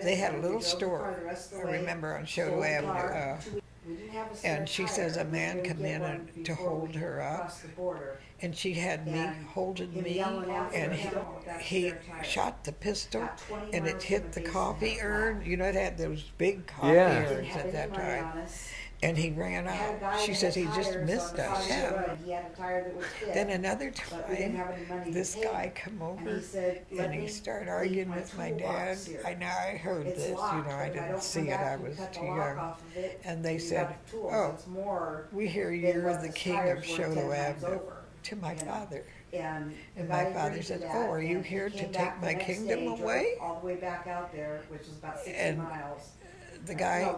they had a little store, I remember, on Shoto Avenue. And she says a man come in to hold her up, and she had me holding me, and he shot the pistol, and it hit the coffee urn. You know, it had those big coffee urns at that time. And he ran out. She says he just missed us. Yeah. Then another time, this guy come over and he started arguing with my dad. I heard this, you know, I didn't see it. I was too young. And they said, "Oh, we hear you're the king of Shoto Avenue," to my father. And my father said, "Oh, are you here to take my kingdom away?" And the guy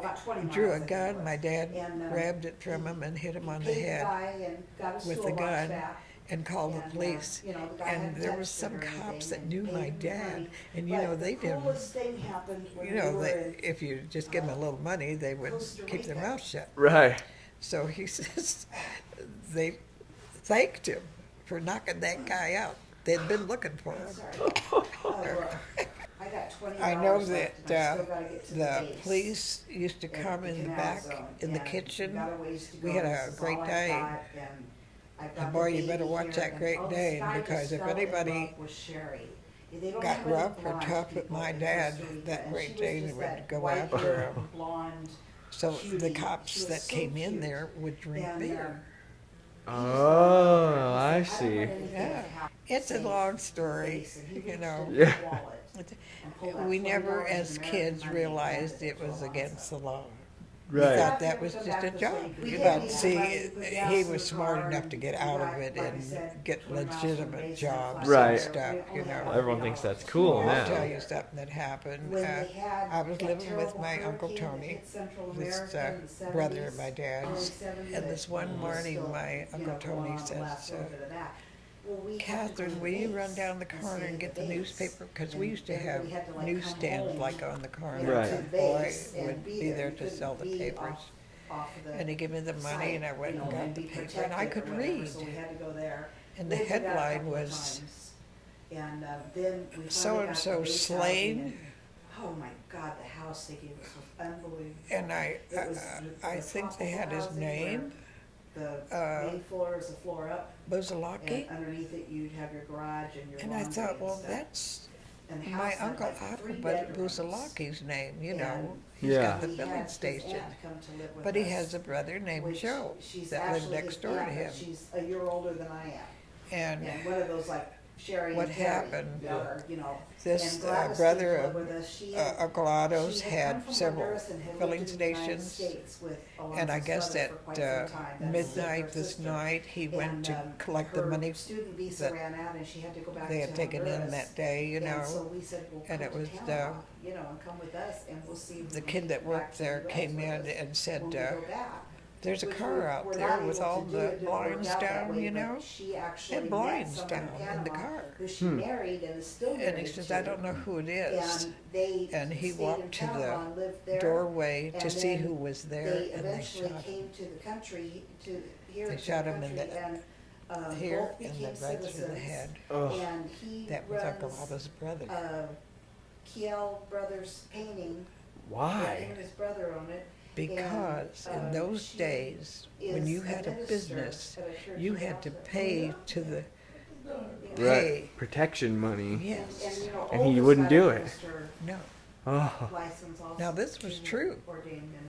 drew a gun. My dad grabbed it from him and hit him on the head with the gun and called the police. And there was some cops that knew my dad, and you know, they didn't, you know, if you just give them a little money, they would keep their mouth shut. Right. So he says they thanked him for knocking that guy out. They'd been looking for him. I know that the police used to come in the back in the kitchen. We had a great day. And boy, you better watch that great day, because if anybody got rough or tough with my dad that great day, they would go after him. So the cops that came in there would drink beer. Oh, I see. Yeah, it's a long story, you know. Yeah. We never, as kids, realized it was against the law. Right. We thought that was just a job. But see, he was smart enough to get out of it and get legitimate jobs Right. and stuff, you know. Well, everyone thinks that's cool I'll tell now. you something that happened. I was living with my Uncle Tony, this brother of my dad's, and this one morning my Uncle Tony says, "Catherine, will you run down the corner and get the newspaper?" Because we used to have newsstands like on the corner. Right. And the boy would be there to sell the papers. And he gave me the money, and I went and got the paper, and I could read. And the headline was, "So-and-so slain." Oh my God, the house they gave us was unbelievable. And I think they had his name. The main floor is the floor up, Buzalaki. and underneath it you'd have your garage and your And I laundry thought, and well, stuff. that's And the my house had Uncle like Otto, 3 but bedrooms. Buzalaki's name, you know. And He's Yeah. got the he had filling his station. aunt come to live with But he us, has a brother named which Joe she's that lived actually next his door to aunt, but him. she's a year older than I am. And And one of those like Sherry what and Terry, happened, or, you know. this and Gladys brother didn't of live with us. She had- Uncle Otto's she come had from several Honduras and had filling lived in the United stations. States with And I Alonzo's guess brother at for quite some time. That's midnight her this sister. night, he went And, to collect the her money student visa that ran out and she had to go back they to had taken in Honduras. that day, you And so know. we said, well, And come it to was Panama, you know, and come with us and we'll see. if The we can kid that get back worked to there the came US in with us and said, when we go back. "There's a Which car out we're there not with able all to do. the It didn't work blinds out that down, way, you but know." She actually Had met blinds someone down in the Panama car. who she married and is still married And he says, "I don't know who it is." And they And he stayed in walked to Panama and lived the there. doorway to And see then who was there, They and they eventually shot him. came to the country, to here They to shot the him in country, the- and Here both and became then right through the citizens. head. Ugh. And he That was Uncle runs Otto's brother. Kiel Brothers Painting. Why? Him and his brother own it. Because in And, those she days, when is you a had a minister business, at a church you in had to Alta. pay to the Right. pay. Protection money. Yes. you know, And he Olga's wouldn't got a do it. minister No. Oh. license also Now this was to true. ordain